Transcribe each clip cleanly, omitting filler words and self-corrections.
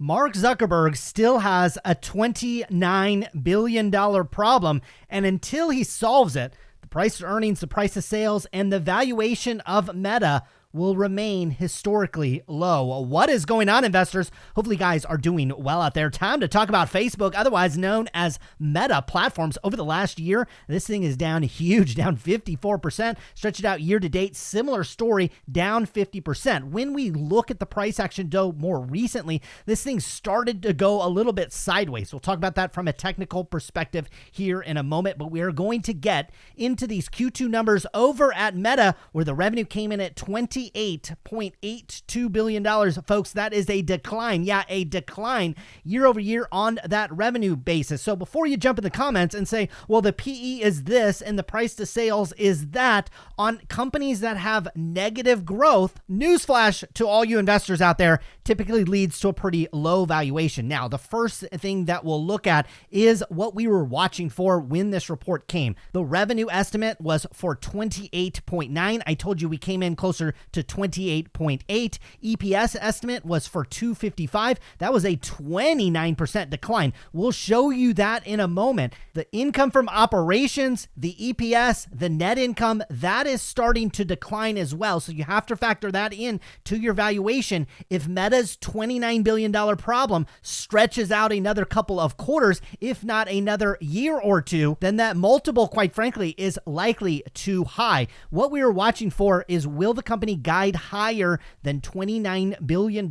Mark Zuckerberg still has a $29 billion problem, and until he solves it, the price of earnings, the price of sales, and the valuation of Meta will remain historically low. What is going on, investors? Hopefully you guys are doing well out there. Time to talk about Facebook, otherwise known as Meta Platforms. Over the last year, this thing is down huge, down 54%. Stretch it out year to date, similar story, down 50%. When we look at the price action, though, more recently, this thing started to go a little bit sideways. We'll talk about that from a technical perspective here in a moment, but we are going to get into these Q2 numbers over at Meta, where the revenue came in at $28.82 billion. Folks, that is a decline. Yeah, a decline year over year on that revenue basis. So before you jump in the comments and say, well, the PE is this and the price to sales is that on companies that have negative growth, newsflash to all you investors out there, typically leads to a pretty low valuation. Now, the first thing that we'll look at is what we were watching for when this report came. The revenue estimate was for 28.9. I told you we came in closer to 28.8. EPS estimate was for 255. That was a 29% decline. We'll show you that in a moment. The income from operations, the EPS, the net income, that is starting to decline as well. So you have to factor that in to your valuation. If Meta's $29 billion problem stretches out another couple of quarters, if not another year or two, then that multiple, quite frankly, is likely too high. What we were watching for is, will the company guide higher than $29 billion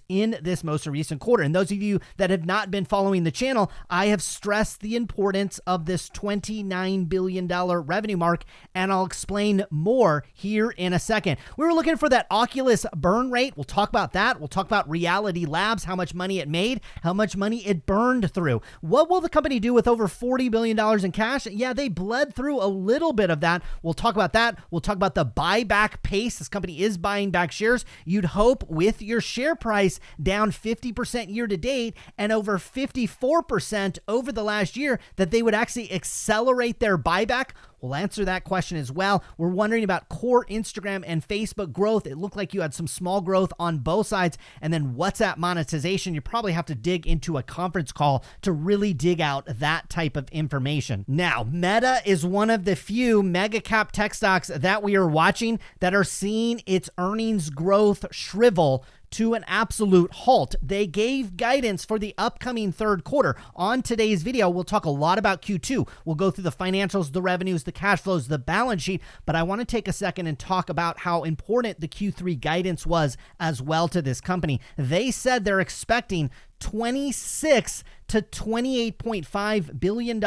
in this most recent quarter? And those of you that have not been following the channel, I have stressed the importance of this $29 billion revenue mark, and I'll explain more here in a second. We were looking for that Oculus burn rate. We'll talk about that. We'll talk about Reality Labs, how much money it made, how much money it burned through. What will the company do with over $40 billion in cash? Yeah, they bled through a little bit of that. We'll talk about that. We'll talk about the buyback pace. This company is buying back shares. You'd hope with your share price down 50% year to date and over 54% over the last year that they would actually accelerate their buyback. We'll answer that question as well. We're wondering about core Instagram and Facebook growth. It looked like you had some small growth on both sides. And then WhatsApp monetization. You probably have to dig into a conference call to really dig out that type of information. Now, Meta is one of the few mega cap tech stocks that we are watching that are seeing its earnings growth shrivel to an absolute halt. They gave guidance for the upcoming third quarter. On today's video, we'll talk a lot about Q2. We'll go through the financials, the revenues, the cash flows, the balance sheet, but I want to take a second and talk about how important the Q3 guidance was as well to this company. They said they're expecting $26 to $28.5 billion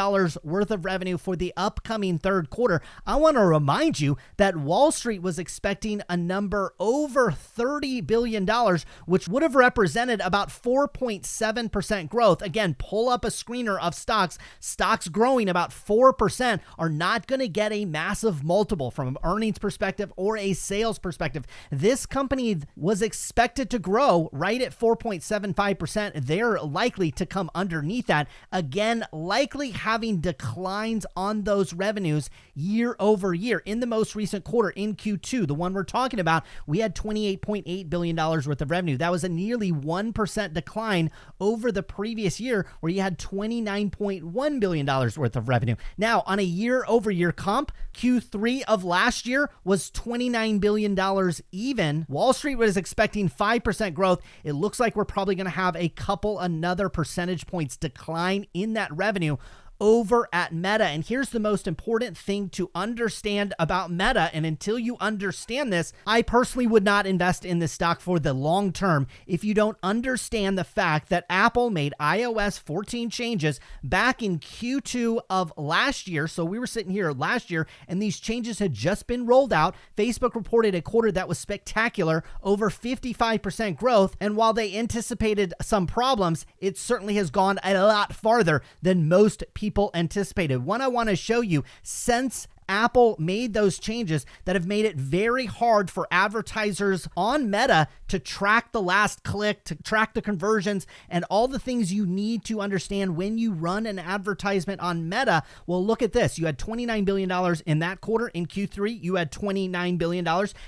worth of revenue for the upcoming third quarter. I want to remind you that Wall Street was expecting a number over $30 billion, which would have represented about 4.7% growth. Again, pull up a screener of stocks. Stocks growing about 4% are not going to get a massive multiple from an earnings perspective or a sales perspective. This company was expected to grow right at 4.75%. They're likely to come underneath that. Again, likely having declines on those revenues year over year. In the most recent quarter, in Q2, the one we're talking about, we had $28.8 billion worth of revenue. That was a nearly 1% decline over the previous year, where you had $29.1 billion worth of revenue. Now, on a year over year comp, Q3 of last year was $29 billion even. Wall Street was expecting 5% growth. It looks like we're probably going to have another percentage points decline in that revenue over at Meta. And here's the most important thing to understand about Meta. And until you understand this, I personally would not invest in this stock for the long term if you don't understand the fact that Apple made iOS 14 changes back in Q2 of last year. So we were sitting here last year and these changes had just been rolled out. Facebook reported a quarter that was spectacular, over 55% growth. And while they anticipated some problems, it certainly has gone a lot farther than most people anticipated. One I want to show you, since Apple made those changes that have made it very hard for advertisers on Meta to track the last click, to track the conversions, and all the things you need to understand when you run an advertisement on Meta. Well, look at this. You had $29 billion in that quarter. In Q3, you had $29 billion.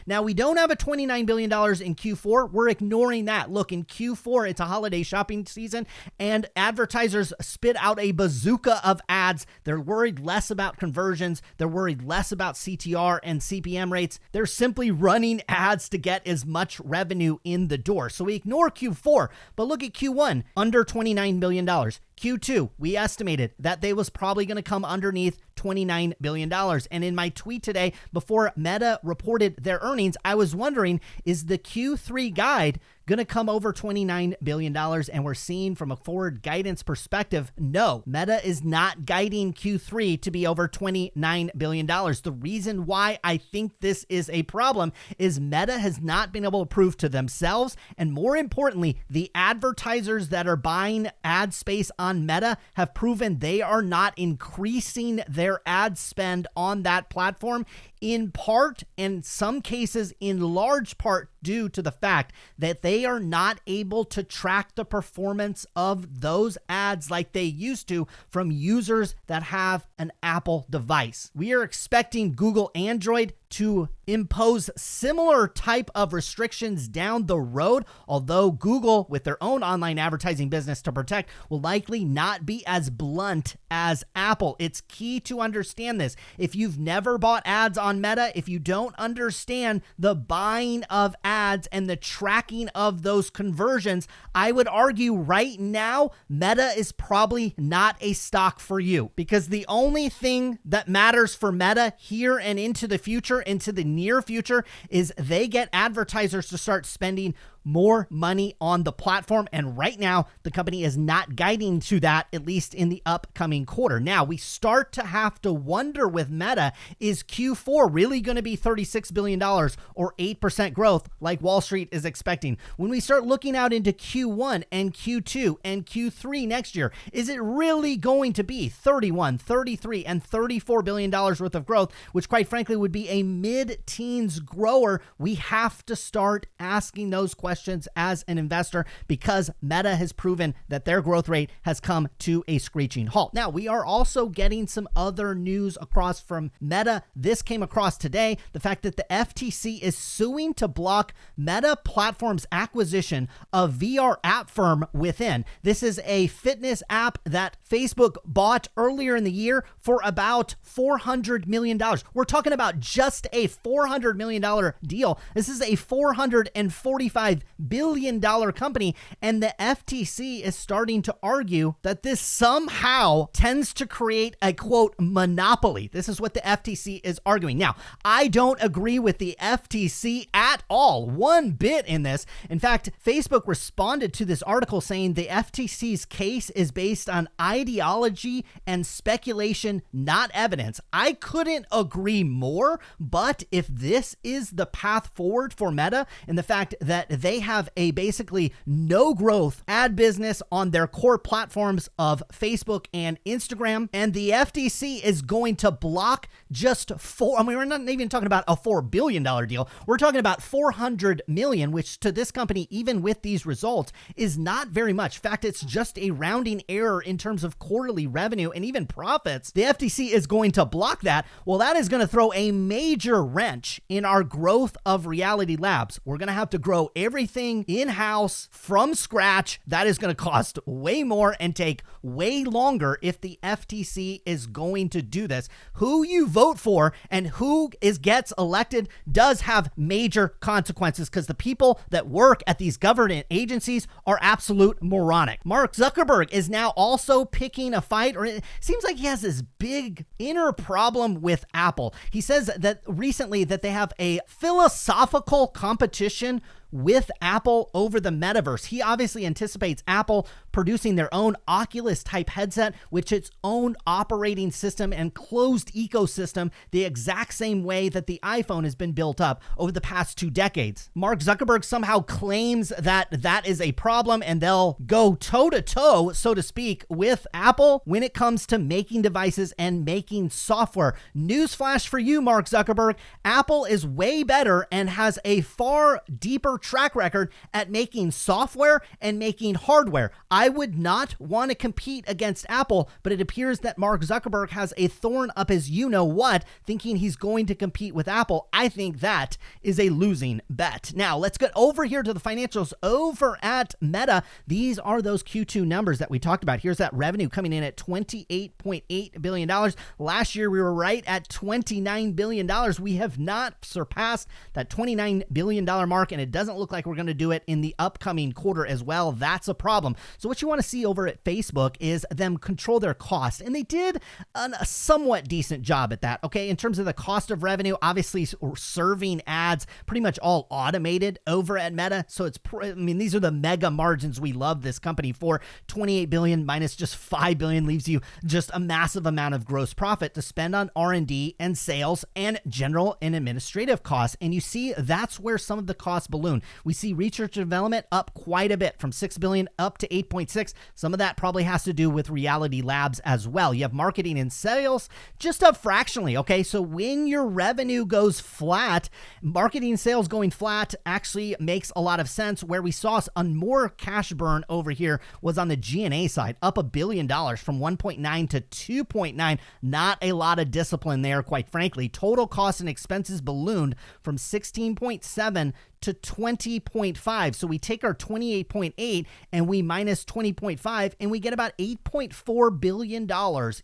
Now, we don't have a $29 billion in Q4. We're ignoring that. Look, in Q4, it's a holiday shopping season, and advertisers spit out a bazooka of ads. They're worried less about conversions. They're worried less about CTR and CPM rates. They're simply running ads to get as much revenue in the door. So we ignore Q4, but look at Q1, under $29 billion. Q2, we estimated that they was probably going to come underneath $29 billion. And in my tweet today, before Meta reported their earnings, I was wondering, is the Q3 guide going to come over $29 billion? And we're seeing from a forward guidance perspective, no, Meta is not guiding Q3 to be over $29 billion. The reason why I think this is a problem is Meta has not been able to prove to themselves, and more importantly, the advertisers that are buying ad space on Meta have proven they are not increasing their ad spend on that platform, in part, and some cases in large part, due to the fact that they are not able to track the performance of those ads like they used to from users that have an Apple device. We are expecting Google Android to impose similar type of restrictions down the road, although Google, with their own online advertising business to protect, will likely not be as blunt as Apple. It's key to understand this. If you've never bought ads on Meta, if you don't understand the buying of ads and the tracking of those conversions, I would argue right now, Meta is probably not a stock for you, because the only thing that matters for Meta here and into the future, into the near future, is they get advertisers to start spending more money on the platform. And right now, the company is not guiding to that, at least in the upcoming quarter. Now, we start to have to wonder with Meta, is Q4 really going to be $36 billion or 8% growth like Wall Street is expecting? When we start looking out into Q1 and Q2 and Q3 next year, is it really going to be $31, $33, and $34 billion worth of growth, which quite frankly would be a mid-teens grower? We have to start asking those questions as an investor, because Meta has proven that their growth rate has come to a screeching halt. Now, we are also getting some other news across from Meta. This came across today, the fact that the FTC is suing to block Meta Platforms' acquisition of VR app firm Within. This is a fitness app that Facebook bought earlier in the year for about $400 million. We're talking about just a $400 million deal. This is a $445 billion company, and the FTC is starting to argue that this somehow tends to create a, quote, monopoly. This is what the FTC is arguing. Now, I don't agree with the FTC at all, one bit in this. In fact, Facebook responded to this article saying the FTC's case is based on ideology and speculation, not evidence. I couldn't agree more, but if this is the path forward for Meta, and the fact that they have a basically no growth ad business on their core platforms of Facebook and Instagram, and the FTC is going to block just we're not even talking about a $4 billion deal. We're talking about $400 million, which to this company, even with these results, is not very much. In fact, it's just a rounding error in terms of quarterly revenue and even profits. The FTC is going to block that. Well, that is going to throw a major wrench in our growth of Reality Labs. We're going to have to grow everything in-house from scratch. That is going to cost way more and take way longer if the FTC is going to do this. Who you vote for and who gets elected does have major consequences, because the people that work at these government agencies are absolute moronic. Mark Zuckerberg is now also picking a fight, or it seems like he has this big inner problem with Apple. He says that recently that they have a philosophical competition with Apple over the metaverse. He obviously anticipates Apple producing their own Oculus type headset, with its own operating system and closed ecosystem, the exact same way that the iPhone has been built up over the past 2 decades. Mark Zuckerberg somehow claims that that is a problem, and they'll go toe to toe, so to speak, with Apple when it comes to making devices and making software. Newsflash for you, Mark Zuckerberg: Apple is way better and has a far deeper track record at making software and making hardware. I would not want to compete against Apple, but it appears that Mark Zuckerberg has a thorn up his you-know-what, thinking he's going to compete with Apple. I think that is a losing bet. Now, let's get over here to the financials over at Meta. These are those Q2 numbers that we talked about. Here's that revenue coming in at $28.8 billion. Last year, we were right at $29 billion. We have not surpassed that $29 billion mark, and it doesn't look like we're going to do it in the upcoming quarter as well. That's a problem. So what you want to see over at Facebook is them control their costs, and they did a somewhat decent job at that, okay? In terms of the cost of revenue, obviously serving ads, pretty much all automated over at Meta. So these are the mega margins we love this company for. 28 billion minus just 5 billion leaves you just a massive amount of gross profit to spend on R&D and sales and general and administrative costs. And you see that's where some of the costs balloon. We see research and development up quite a bit, from 6 billion up to 8.6. Some of that probably has to do with Reality Labs as well. You have marketing and sales just up fractionally, okay? So when your revenue goes flat, marketing and sales going flat actually makes a lot of sense. Where we saw a more cash burn over here was on the G&A side, up $1 billion from 1.9 to 2.9. Not a lot of discipline there, quite frankly. Total costs and expenses ballooned from 16.7 to 20.5. So we take our 28.8 and we minus 20.5, and we get about $8.4 billion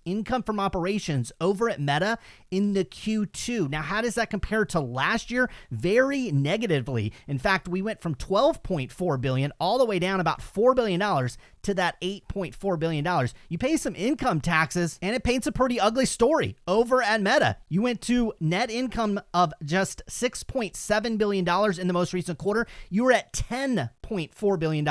income from operations over at Meta in the Q2. Now, how does that compare to last year? Very negatively. In fact, we went from $12.4 billion all the way down about $4 billion to that $8.4 billion. You pay some income taxes, and it paints a pretty ugly story over at Meta. You went to net income of just $6.7 billion in the most recent quarter. You were at $10.4 billion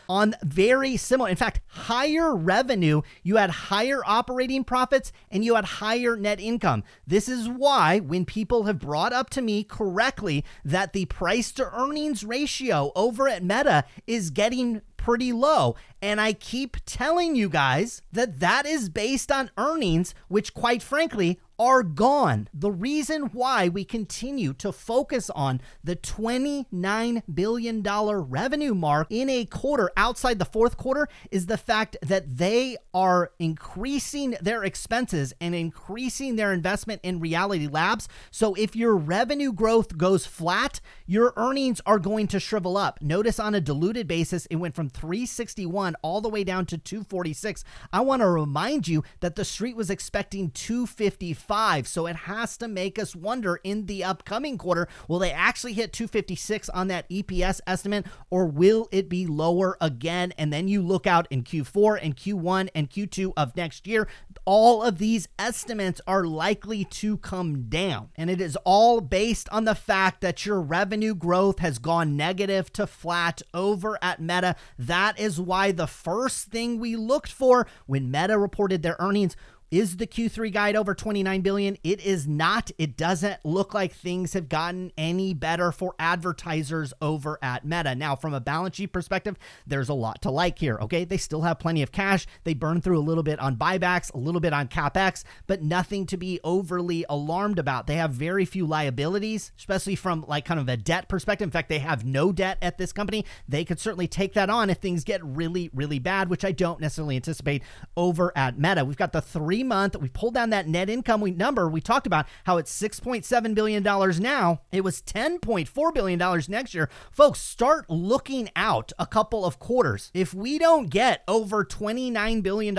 on very similar, in fact, higher revenue. You had higher operating profits and you had higher net income. This is why when people have brought up to me correctly that the price to earnings ratio over at Meta is getting pretty low, and I keep telling you guys that that is based on earnings, which quite frankly are gone. The reason why we continue to focus on the $29 billion revenue mark in a quarter outside the fourth quarter is the fact that they are increasing their expenses and increasing their investment in Reality Labs. So if your revenue growth goes flat, your earnings are going to shrivel up. Notice on a diluted basis, it went from 361 all the way down to 246. I want to remind you that the street was expecting 255. So it has to make us wonder in the upcoming quarter, will they actually hit 256 on that EPS estimate, or will it be lower again? And then you look out in Q4 and Q1 and Q2 of next year, all of these estimates are likely to come down. And it is all based on the fact that your revenue growth has gone negative to flat over at Meta. That is why the first thing we looked for when Meta reported their earnings is the Q3 guide over $29 billion. It is not. It doesn't look like things have gotten any better for advertisers over at Meta. Now, from a balance sheet perspective, there's a lot to like here, okay? They still have plenty of cash. They burned through a little bit on buybacks, a little bit on CapEx, but nothing to be overly alarmed about. They have very few liabilities, especially from like kind of a debt perspective. In fact, they have no debt at this company. They could certainly take that on if things get really, really bad, which I don't necessarily anticipate over at Meta. We've got the 3-month, we pulled down that net income number. We talked about how it's $6.7 billion now. It was $10.4 billion next year. Folks, start looking out a couple of quarters. If we don't get over $29 billion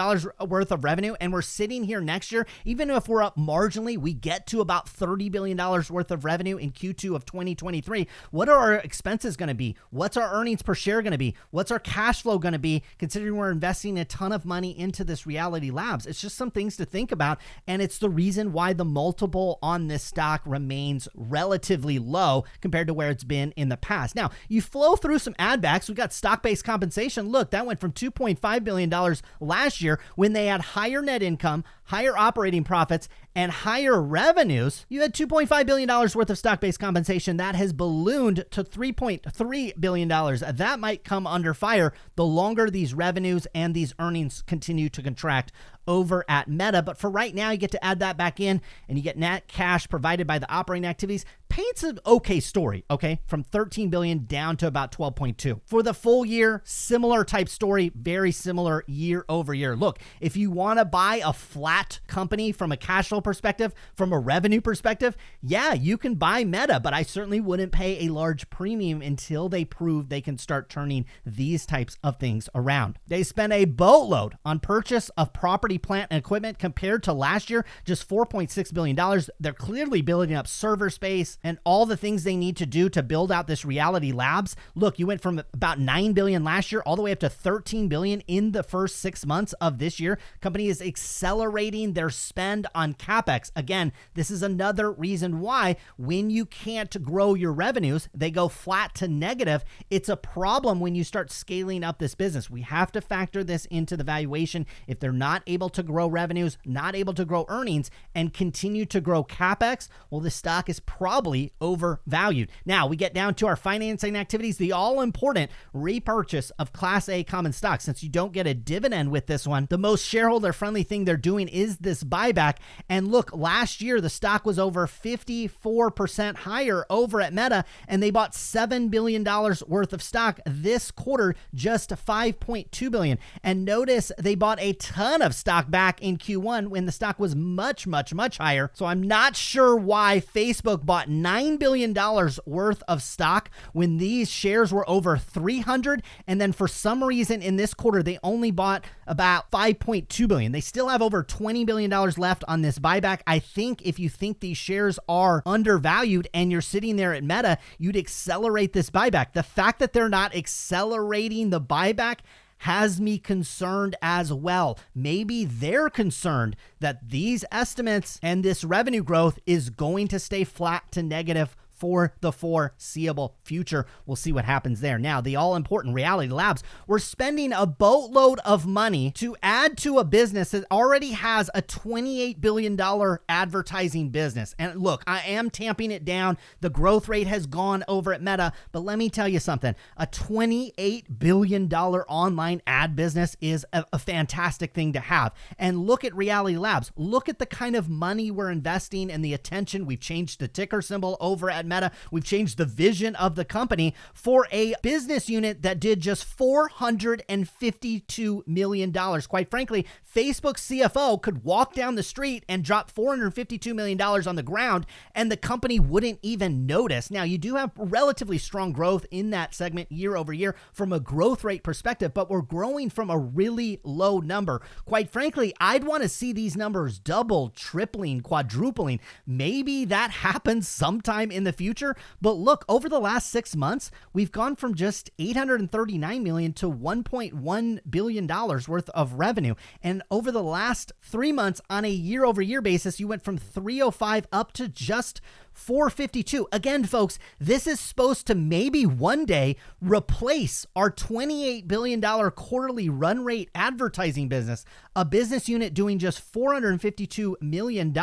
worth of revenue and we're sitting here next year, even if we're up marginally, we get to about $30 billion worth of revenue in Q2 of 2023. What are our expenses going to be? What's our earnings per share going to be? What's our cash flow going to be, considering we're investing a ton of money into this Reality Labs? It's just some things things to think about, and it's the reason why the multiple on this stock remains relatively low compared to where it's been in the past. Now, you flow through some add backs. We got stock-based compensation. Look, that went from $2.5 billion last year when they had higher net income, higher operating profits, and higher revenues. You had $2.5 billion worth of stock-based compensation. That has ballooned to $3.3 billion. That might come under fire the longer these revenues and these earnings continue to contract over at Meta. But for right now, you get to add that back in and you get net cash provided by the operating activities. Paints an okay story, okay? From $13 billion down to about $12.2. For the full year, similar type story, very similar year over year. Look, if you want to buy a flat company from a cash flow perspective, from a revenue perspective, yeah, you can buy Meta, but I certainly wouldn't pay a large premium until they prove they can start turning these types of things around. They spent a boatload on purchase of property, plant, and equipment compared to last year, just $4.6 billion. They're clearly building up server space and all the things they need to do to build out this Reality Labs. Look, you went from about $9 billion last year all the way up to $13 billion in the first 6 months of this year. Company is accelerating their spend on CapEx. Again, this is another reason why when you can't grow your revenues, they go flat to negative. It's a problem when you start scaling up this business. We have to factor this into the valuation. If they're not able to grow revenues, not able to grow earnings, and continue to grow CapEx, well, the stock is probably overvalued. Now, we get down to our financing activities, the all-important repurchase of Class A common stock. Since you don't get a dividend with this one, the most shareholder-friendly thing they're doing is this buyback. And look, last year, the stock was over 54% higher over at Meta, and they bought $7 billion worth of stock. This quarter, just $5.2 billion. And notice they bought a ton of stock back in Q1 when the stock was much, much, much higher. So I'm not sure why Facebook bought $9 billion worth of stock when these shares were over 300. And then for some reason in this quarter, they only bought about $5.2 billion. They still have over $20 billion left on this buyback. I think if you think these shares are undervalued and you're sitting there at Meta, you'd accelerate this buyback. The fact that they're not accelerating the buyback has me concerned as well. Maybe they're concerned that these estimates and this revenue growth is going to stay flat to negative for the foreseeable future. We'll see what happens there. Now, the all-important Reality Labs, we're spending a boatload of money to add to a business that already has a $28 billion advertising business. And look, I am tamping it down. The growth rate has gone over at Meta, but let me tell you something. A $28 billion online ad business is a fantastic thing to have. And look at Reality Labs. Look at the kind of money we're investing and the attention. We've changed the ticker symbol over at Meta. We've changed the vision of the company for a business unit that did just $452 million. Quite frankly, Facebook's CFO could walk down the street and drop $452 million on the ground and the company wouldn't even notice. Now, you do have relatively strong growth in that segment year over year from a growth rate perspective, but we're growing from a really low number. Quite frankly, I'd want to see these numbers double, tripling, quadrupling. Maybe that happens sometime in the future. But look, over the last 6 months, we've gone from just $839 million to $1.1 billion worth of revenue. And over the last 3 months on a year over year basis, you went from 305 up to just 452. Again, folks, this is supposed to maybe one day replace our $28 billion quarterly run rate advertising business, a business unit doing just $452 million,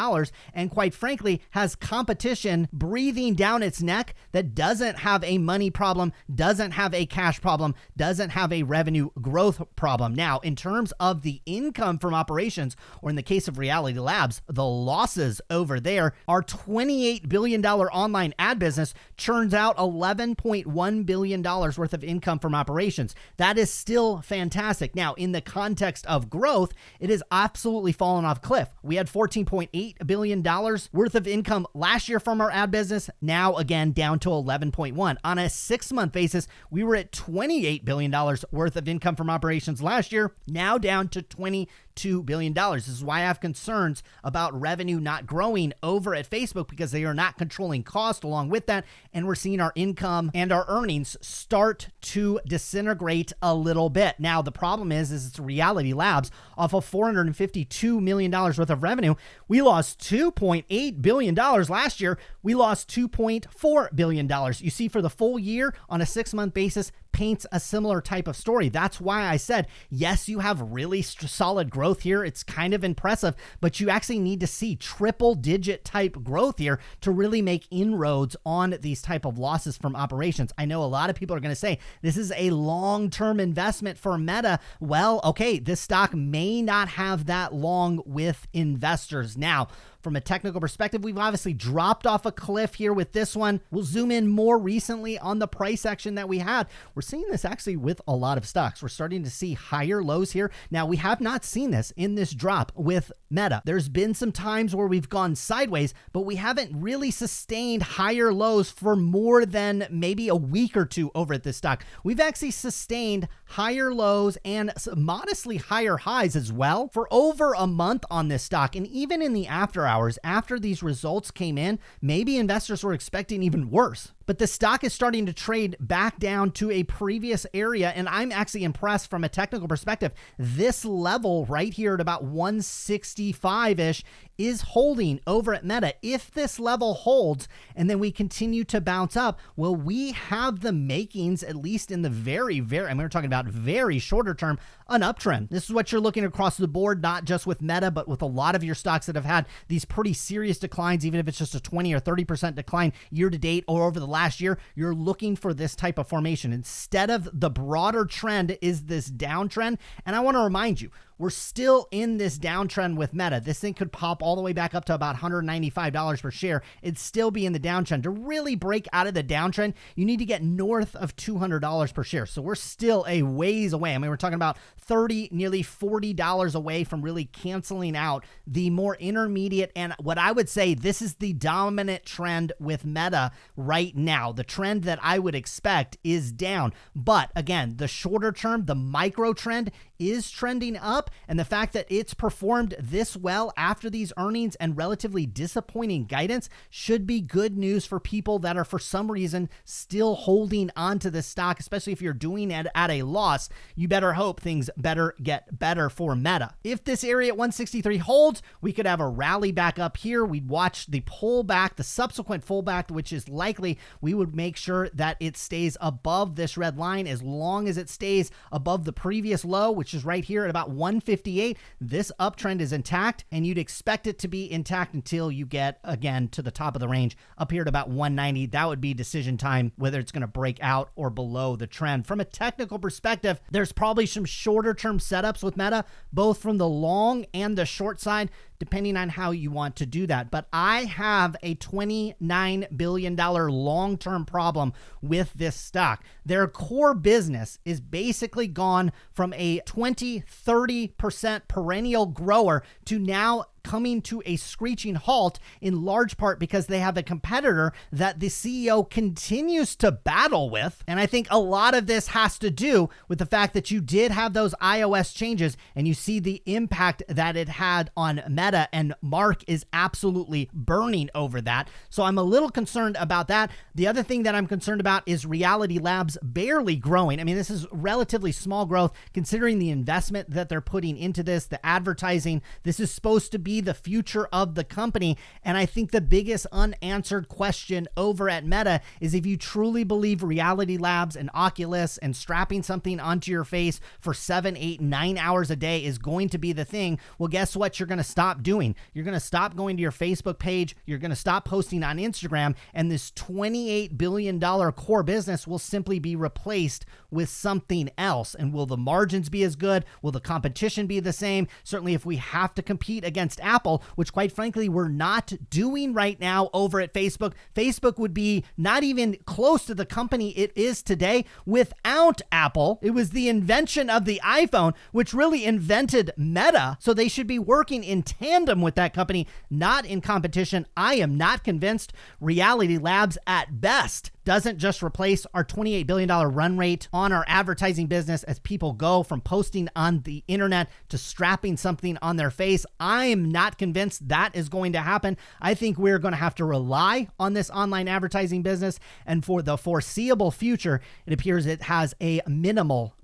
and quite frankly, has competition breathing down its neck that doesn't have a money problem, doesn't have a cash problem, doesn't have a revenue growth problem. Now, in terms of the income from operations, or in the case of Reality Labs, the losses over there, our $28 billion online ad business churns out $11.1 billion worth of income from operations. That is still fantastic. Now, in the context of growth, it has absolutely fallen off a cliff. We had $14.8 billion worth of income last year from our ad business. Now, again, down to 11.1. On a 6-month basis, we were at $28 billion worth of income from operations last year, now down to $22 $2 billion. This is why I have concerns about revenue not growing over at Facebook, because they are not controlling cost along with that. And we're seeing our income and our earnings start to disintegrate a little bit. Now, the problem is it's Reality Labs off of $452 million worth of revenue. We lost $2.8 billion last year. We lost $2.4 billion. You see, for the full year on a 6-month basis, paints a similar type of story. That's why I said, yes, you have really solid growth here. It's kind of impressive, but you actually need to see triple digit type growth here to really make inroads on these type of losses from operations. I know a lot of people are going to say this is a long-term investment for Meta. Well, okay, this stock may not have that long with investors. Now, from a technical perspective, we've obviously dropped off a cliff here with this one. We'll zoom in more recently on the price action that we had. We're seeing this actually with a lot of stocks. We're starting to see higher lows here. Now, we have not seen this in this drop with Meta. There's been some times where we've gone sideways, but we haven't really sustained higher lows for more than maybe a week or two over at this stock. We've actually sustained higher lows and modestly higher highs as well for over a month on this stock. And even in the after hours, after these results came in, maybe investors were expecting even worse. But the stock is starting to trade back down to a previous area, and I'm actually impressed from a technical perspective. This level right here at about 165-ish is holding over at Meta. If this level holds and then we continue to bounce up, well, we have the makings, at least in the very, we're talking about very shorter term, an uptrend. This is what you're looking across the board, not just with Meta, but with a lot of your stocks that have had these pretty serious declines, even if it's just a 20 or 30% decline year to date or over the last year. You're looking for this type of formation. Instead of the broader trend is this downtrend. And I want to remind you, we're still in this downtrend with Meta. This thing could pop all the way back up to about $195 per share. It'd still be in the downtrend. To really break out of the downtrend, you need to get north of $200 per share. So we're still a ways away. I mean, we're talking about nearly $40 away from really canceling out the more intermediate, and what I would say, this is the dominant trend with Meta right now. The trend that I would expect is down. But again, the shorter term, the micro trend is trending up, and the fact that it's performed this well after these earnings and relatively disappointing guidance should be good news for people that are for some reason still holding on to this stock, especially if you're doing it at a loss. You better hope things better get better for Meta. If this area at 163 holds, we could have a rally back up here. We'd watch the pullback, the subsequent pullback, which is likely. We would make sure that it stays above this red line. As long as it stays above the previous low, which is right here at about 158, this uptrend is intact, and you'd expect it to be intact until you get again to the top of the range up here at about 190. That would be decision time, whether it's going to break out or below the trend. From a technical perspective, there's probably some shorter term setups with Meta, both from the long and the short side, depending on how you want to do that. But I have a $29 billion long-term problem with this stock. Their core business is basically gone from a 20-30% perennial grower to now coming to a screeching halt, in large part because they have a competitor that the CEO continues to battle with. And I think a lot of this has to do with the fact that you did have those iOS changes, and you see the impact that it had on Meta, and Mark is absolutely burning over that. So I'm a little concerned about that. The other thing that I'm concerned about is Reality Labs barely growing. I mean, this is relatively small growth considering the investment that they're putting into this, the advertising. This is supposed to be the future of the company. And I think the biggest unanswered question over at Meta is, if you truly believe Reality Labs and Oculus and strapping something onto your face for 7, 8, 9 hours a day is going to be the thing, well, guess what you're going to stop doing? You're going to stop going to your Facebook page. You're going to stop posting on Instagram. And this $28 billion core business will simply be replaced with something else. And will the margins be as good? Will the competition be the same? Certainly, if we have to compete against Apple, which quite frankly, we're not doing right now over at Facebook. Facebook would be not even close to the company it is today without Apple. It was the invention of the iPhone, which really invented Meta. So they should be working in tandem with that company, not in competition. I am not convinced. Reality Labs at best doesn't just replace our $28 billion run rate on our advertising business as people go from posting on the internet to strapping something on their face. I am not convinced that is going to happen. I think we're going to have to rely on this online advertising business, and for the foreseeable future, it appears it has a minimal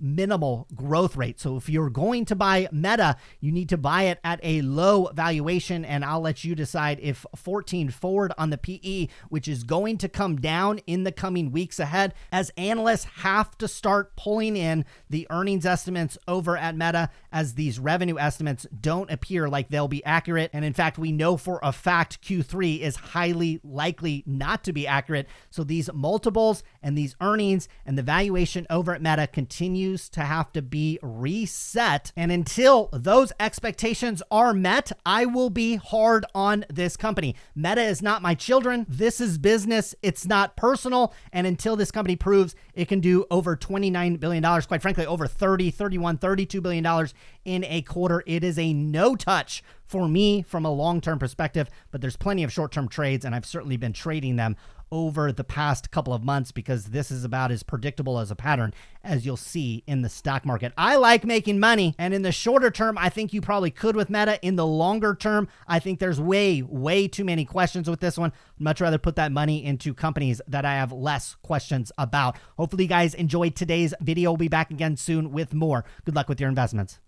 growth rate. So if you're going to buy Meta, you need to buy it at a low valuation, and I'll let you decide if 14 forward on the PE, which is going to come down in the coming weeks ahead as analysts have to start pulling in the earnings estimates over at Meta, as these revenue estimates don't appear like they'll be accurate. And in fact, we know for a fact Q3 is highly likely not to be accurate. So these multiples and these earnings and the valuation over at Meta continues to have to be reset. And until those expectations are met, I will be hard on this company. Meta is not my children. This is business. It's not personal. And until this company proves it can do over $29 billion, quite frankly, over $32 billion in a quarter, it is a no touch for me from a long-term perspective. But there's plenty of short-term trades, and I've certainly been trading them over the past couple of months because this is about as predictable as a pattern as you'll see in the stock market. I like making money, and in the shorter term, I think you probably could with Meta. In the longer term, I think there's way too many questions with this one. I'd much rather put that money into companies that I have less questions about. Hopefully you guys enjoyed today's video. We'll be back again soon with more. Good luck with your investments.